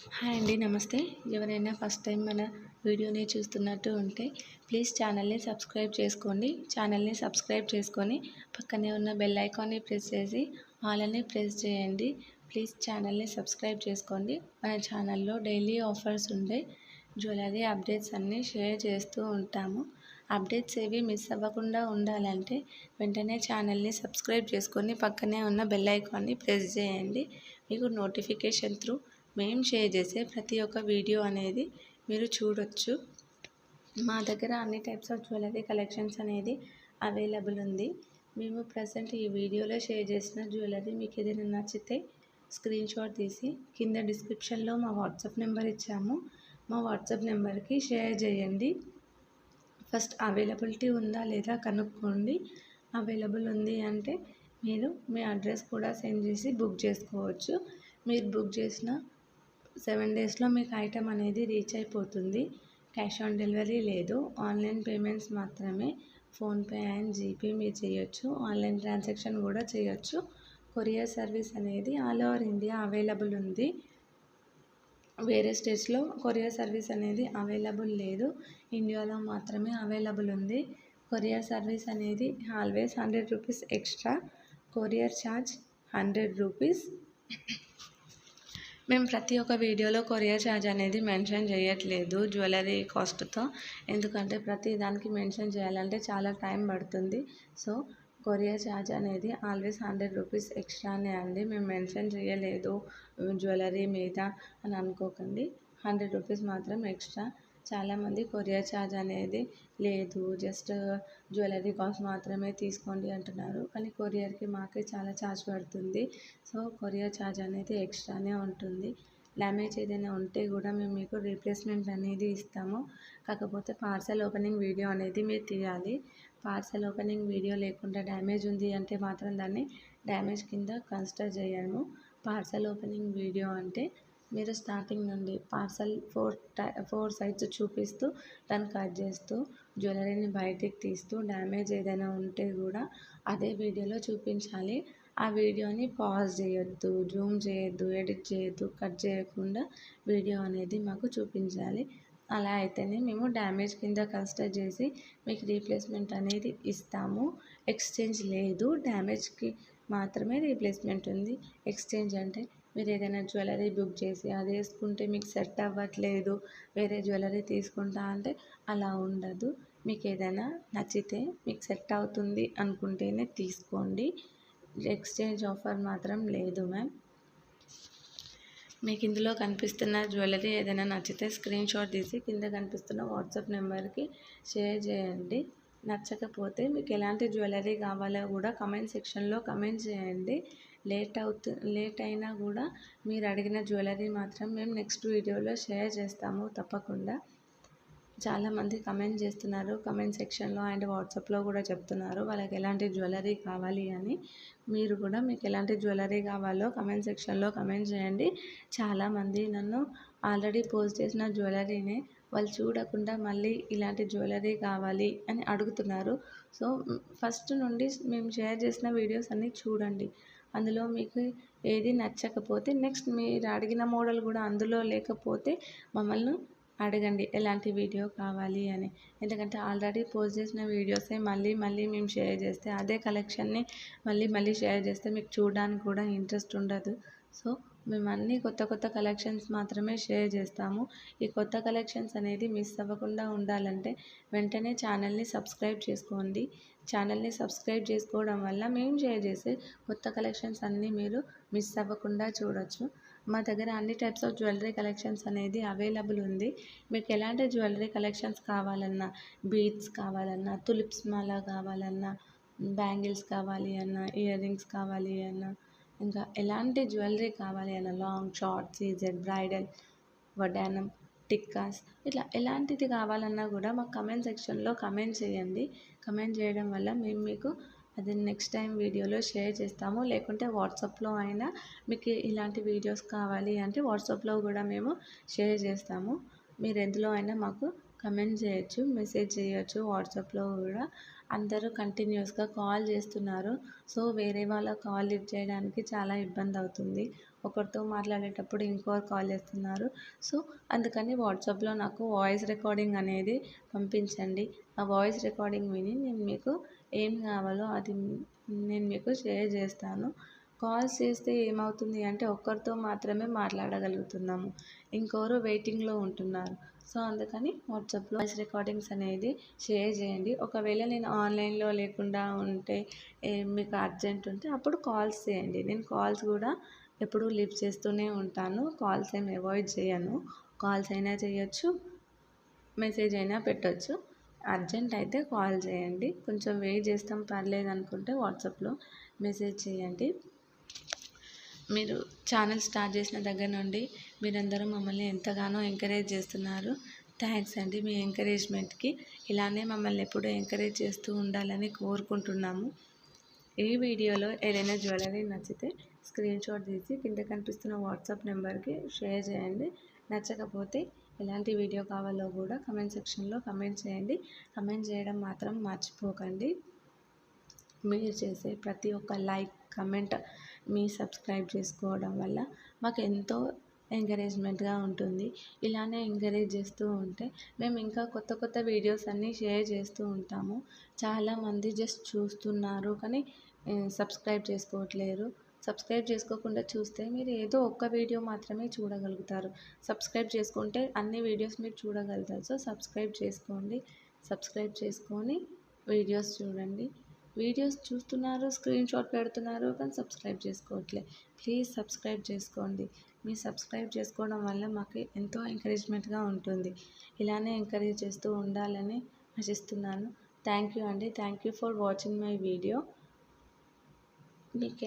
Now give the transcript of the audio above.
Hi అండి. నమస్తే. ఎవరైనా ఫస్ట్ టైం మన వీడియోని చూస్తున్నట్టు ఉంటే ప్లీజ్ ఛానల్ని సబ్స్క్రైబ్ చేసుకోండి. ఛానల్ని సబ్స్క్రైబ్ చేసుకొని పక్కనే ఉన్న బెల్ ఐకాన్ని ప్రెస్ చేసి ఆల్ అని ప్రెస్ చేయండి. ప్లీజ్ ఛానల్ని సబ్స్క్రైబ్ చేసుకోండి. మన ఛానల్లో డైలీ ఆఫర్స్ ఉండే జ్యువెలరీ అప్డేట్స్ అన్నీ షేర్ చేస్తూ ఉంటాము. అప్డేట్స్ ఏవి మిస్ అవ్వకుండా ఉండాలంటే వెంటనే ఛానల్ని సబ్స్క్రైబ్ చేసుకొని పక్కనే ఉన్న బెల్ ఐకాన్ని ప్రెస్ చేయండి. మీకు నోటిఫికేషన్ త్రూ మేము షేర్ చేసే ప్రతి ఒక్క వీడియో అనేది మీరు చూడొచ్చు. మా దగ్గర అన్ని టైప్స్ ఆఫ్ జ్యువెలరీ కలెక్షన్స్ అనేది అవైలబుల్ ఉంది. మేము ప్రజెంట్ ఈ వీడియోలో షేర్ చేసిన జ్యువెలరీ మీకు ఏదైనా నచ్చితే స్క్రీన్ షాట్ తీసి కింద డిస్క్రిప్షన్లో మా వాట్సాప్ నెంబర్ ఇచ్చాము. మా వాట్సాప్ నెంబర్కి షేర్ చేయండి. ఫస్ట్ అవైలబిలిటీ ఉందా లేదా కనుక్కోండి. అవైలబుల్ ఉంది అంటే మీరు మీ అడ్రస్ కూడా సెండ్ చేసి బుక్ చేసుకోవచ్చు. మీరు బుక్ చేసిన 7 డేస్లో మీకు ఐటమ్ అనేది రీచ్ అయిపోతుంది. క్యాష్ ఆన్ డెలివరీ లేదు, ఆన్లైన్ పేమెంట్స్ మాత్రమే. ఫోన్పే అండ్ జీపే మీరు చేయొచ్చు. ఆన్లైన్ ట్రాన్సాక్షన్ కూడా చేయొచ్చు. కొరియర్ సర్వీస్ అనేది ఆల్ ఓవర్ ఇండియా అవైలబుల్ ఉంది. వేరే స్టేట్స్లో కొరియర్ సర్వీస్ అనేది అవైలబుల్ లేదు. ఇండియాలో మాత్రమే అవైలబుల్ ఉంది. కొరియర్ సర్వీస్ అనేది always 100 rupees extra. Courier charge 100 rupees. మేము ప్రతి ఒక్క వీడియోలో కొరియర్ ఛార్జ్ అనేది మెన్షన్ చేయట్లేదు జ్యువెలరీ కాస్ట్తో. ఎందుకంటే ప్రతి దానికి మెన్షన్ చేయాలంటే చాలా టైం పడుతుంది. సో కొరియర్ ఛార్జ్ అనేది ఆల్వేస్ 100 రూపీస్ ఎక్స్ట్రానే అండి. మేము మెన్షన్ చేయలేదు జ్యువెలరీ మీద అని అనుకోకండి. 100 రూపీస్ మాత్రం ఎక్స్ట్రా. చాలామంది కొరియర్ ఛార్జ్ అనేది లేదు, జస్ట్ జ్యువెలరీ కాస్ట్ మాత్రమే తీసుకోండి అంటున్నారు. కానీ కొరియర్కి మాకే చాలా ఛార్జ్ పడుతుంది. సో కొరియర్ ఛార్జ్ అనేది ఎక్స్ట్రానే ఉంటుంది. డ్యామేజ్ ఏదైనా ఉంటే కూడా మేము మీకు రీప్లేస్మెంట్ అనేది ఇస్తాము. కాకపోతే పార్సల్ ఓపెనింగ్ వీడియో అనేది మీరు తీయాలి. పార్సల్ ఓపెనింగ్ వీడియో లేకుండా డ్యామేజ్ ఉంది అంటే మాత్రం దాన్ని డ్యామేజ్ కింద కన్సిడర్ చేయము. పార్సల్ ఓపెనింగ్ వీడియో అంటే మీరు స్టార్టింగ్ నుండి పార్సల్ 4 సైడ్స్ చూపిస్తూ దాన్ని కట్ చేస్తూ జ్యువెలరీని బయటికి తీస్తూ డ్యామేజ్ ఏదైనా ఉంటే కూడా అదే వీడియోలో చూపించాలి. ఆ వీడియోని పాజ్ చేయొద్దు, జూమ్ చేయొద్దు, ఎడిట్ చేయొద్దు, కట్ చేయకుండా వీడియో అనేది మాకు చూపించాలి. అలా అయితేనే మేము డ్యామేజ్ కింద కన్సిడర్ చేసి మీకు రీప్లేస్మెంట్ అనేది ఇస్తాము. ఎక్స్చేంజ్ లేదు, డ్యామేజ్కి మాత్రమే రీప్లేస్మెంట్ ఉంది. ఎక్స్చేంజ్ అంటే మీరు ఏదైనా జ్యువెలరీ బుక్ చేసి అది వేసుకుంటే మీకు సెట్ అవ్వట్లేదు, వేరే జ్యువెలరీ తీసుకుంటా అంటే అలా ఉండదు. మీకు ఏదైనా నచ్చితే మీకు సెట్ అవుతుంది అనుకుంటేనే తీసుకోండి. ఎక్స్చేంజ్ ఆఫర్ మాత్రం లేదు మ్యామ్. మీకు ఇందులో కనిపిస్తున్న జ్యువెలరీ ఏదైనా నచ్చితే స్క్రీన్ షాట్ తీసి కింద కనిపిస్తున్న వాట్సాప్ నెంబర్కి షేర్ చేయండి. నచ్చకపోతే మీకు ఎలాంటి జ్యువెలరీ కావాలో కూడా కమెంట్ సెక్షన్లో కమెంట్ చేయండి. లేట్ అయినా కూడా మీరు అడిగిన జ్యువెలరీ మాత్రం మేము నెక్స్ట్ వీడియోలో షేర్ చేస్తాము తప్పకుండా. చాలామంది కమెంట్ చేస్తున్నారు కమెంట్ సెక్షన్లో అండ్ వాట్సాప్లో కూడా చెప్తున్నారు వాళ్ళకి ఎలాంటి జ్యువెలరీ కావాలి అని. మీరు కూడా మీకు ఎలాంటి జ్యువెలరీ కావాలో కమెంట్ సెక్షన్లో కమెంట్ చేయండి. చాలామంది నన్ను ఆల్రెడీ పోస్ట్ చేసిన జ్యువెలరీనే వాళ్ళు చూడకుండా మళ్ళీ ఇలాంటి జ్యువెలరీ కావాలి అని అడుగుతున్నారు. సో ఫస్ట్ నుండి మేము షేర్ చేసిన వీడియోస్ అన్నీ చూడండి. అందులో మీకు ఏది నచ్చకపోతే నెక్స్ట్ మీరు అడిగిన మోడల్ కూడా అందులో లేకపోతే మమ్మల్ని అడగండి ఎలాంటి వీడియో కావాలి అని. ఎందుకంటే ఆల్రెడీ పోస్ట్ చేసిన వీడియోసే మళ్ళీ మేము షేర్ చేస్తే అదే కలెక్షన్ని మళ్ళీ షేర్ చేస్తే మీకు చూడడానికి కూడా ఇంట్రెస్ట్ ఉండదు. సో మేము అన్నీ కొత్త కలెక్షన్స్ మాత్రమే షేర్ చేస్తాము. ఈ కొత్త కలెక్షన్స్ అనేది మిస్ అవ్వకుండా ఉండాలంటే వెంటనే ఛానల్ని సబ్స్క్రైబ్ చేసుకోండి. ఛానల్ని సబ్స్క్రైబ్ చేసుకోవడం వల్ల మేము షేర్ చేసే కొత్త కలెక్షన్స్ అన్నీ మీరు మిస్ అవ్వకుండా చూడొచ్చు. మా దగ్గర అన్ని టైప్స్ ఆఫ్ జ్యువెలరీ కలెక్షన్స్ అనేది అవైలబుల్ ఉంది. మీకు ఎలాంటి జ్యువెలరీ కలెక్షన్స్ కావాలన్నా, బీడ్స్ కావాలన్నా, తులిప్స్ మాల కావాలన్నా, బ్యాంగిల్స్ కావాలి అన్నా, ఇయర్ రింగ్స్ కావాలి అన్నా, ఇంకా ఎలాంటి జ్యువెలరీ కావాలి అన్నా, లాంగ్, షార్ట్, సీజెడ్, బ్రైడల్, వడ్డానం, టిక్కాస్, ఇట్లా ఎలాంటిది కావాలన్నా కూడా మాకు కమెంట్ సెక్షన్లో కమెంట్ చేయండి. కమెంట్ చేయడం వల్ల మేము మీకు అది నెక్స్ట్ టైం వీడియోలో షేర్ చేస్తాము. లేకుంటే వాట్సాప్లో అయినా మీకు ఇలాంటి వీడియోస్ కావాలి అంటే వాట్సాప్లో కూడా మేము షేర్ చేస్తాము. మీరు ఎందులో అయినా మాకు కమెంట్ చేయొచ్చు, మెసేజ్ చేయొచ్చు వాట్సాప్లో కూడా. అందరూ కంటిన్యూస్గా కాల్ చేస్తున్నారు. సో వేరే వాళ్ళ కాల్ లిఫ్ట్ చేయడానికి చాలా ఇబ్బంది అవుతుంది. ఒకరితో మాట్లాడేటప్పుడు ఇంకొకరు కాల్ చేస్తున్నారు. సో అందుకని వాట్సాప్లో నాకు వాయిస్ రికార్డింగ్ అనేది పంపించండి. ఆ వాయిస్ రికార్డింగ్ విని నేను మీకు ఏం కావాలో అది నేను మీకు షేర్ చేస్తాను. కాల్స్ చేస్తే ఏమవుతుంది అంటే ఒక్కరితో మాత్రమే మాట్లాడగలుగుతున్నాము, ఇంకొకరు వెయిటింగ్లో ఉంటున్నారు. సో అందుకని వాట్సాప్లో వాయిస్ రికార్డింగ్స్ అనేది షేర్ చేయండి. ఒకవేళ నేను ఆన్లైన్లో లేకుండా ఉంటే మీకు అర్జెంట్ ఉంటే అప్పుడు కాల్స్ చేయండి. నేను కాల్స్ కూడా ఎప్పుడూ లిఫ్ట్ చేస్తూనే ఉంటాను. కాల్స్ ఏమి అవాయిడ్ చేయను. కాల్స్ అయినా చేయొచ్చు, మెసేజ్ అయినా పెట్టొచ్చు. అర్జెంట్ అయితే కాల్ చేయండి. కొంచెం వెయిట్ చేస్తాం పర్లేదు అనుకుంటే వాట్సాప్లో మెసేజ్ చేయండి. మీరు ఛానల్ స్టార్ట్ చేసిన దగ్గర నుండి మీరందరూ మమ్మల్ని ఎంతగానో ఎంకరేజ్ చేస్తున్నారు. థ్యాంక్స్ అండి. మీ ఎంకరేజ్మెంట్కి ఇలానే మమ్మల్ని ఎప్పుడూ ఎంకరేజ్ చేస్తూ ఉండాలని కోరుకుంటున్నాము. ఈ వీడియోలో ఏదైనా జ్యువెలరీ నచ్చితే స్క్రీన్ షాట్ తీసి కింద కనిపిస్తున్న వాట్సాప్ నెంబర్కి షేర్ చేయండి. నచ్చకపోతే ఎలాంటి వీడియో కావాలో కూడా కమెంట్ సెక్షన్లో కమెంట్ చేయండి. కమెంట్ చేయడం మాత్రం మర్చిపోకండి. మీరు చేసే ప్రతి ఒక్క లైక్, కమెంట్, మీ సబ్స్క్రైబ్ చేసుకోవడం వల్ల మాకు ఎంతో ఎంకరేజ్మెంట్గా ఉంటుంది. ఇలానే ఎంకరేజ్ చేస్తూ ఉంటే మేము ఇంకా కొత్త కొత్త వీడియోస్ అన్నీ షేర్ చేస్తూ ఉంటాము. చాలామంది జస్ట్ చూస్తున్నారు కానీ సబ్స్క్రైబ్ చేసుకోవట్లేరు. సబ్స్క్రైబ్ చేసుకోకుండా చూస్తే మీరు ఏదో ఒక్క వీడియో మాత్రమే చూడగలుగుతారు. సబ్స్క్రైబ్ చేసుకుంటే అన్ని వీడియోస్ మీరు చూడగలుగుతారు. సో సబ్స్క్రైబ్ చేసుకోండి. సబ్స్క్రైబ్ చేసుకొని వీడియోస్ చూడండి. వీడియోస్ చూస్తున్నారు, స్క్రీన్ షాట్ పెడుతున్నారు కానీ సబ్స్క్రైబ్ చేసుకోవట్లే. ప్లీజ్ సబ్స్క్రైబ్ చేసుకోండి. మీ సబ్స్క్రైబ్ చేసుకోవడం వల్ల మాకు ఎంతో ఎంకరేజ్మెంట్గా ఉంటుంది. ఇలానే ఎంకరేజ్ చేస్తూ ఉండాలని ఆశిస్తున్నాను. థ్యాంక్ యూ అండి. Thank you for watching my video. మీకు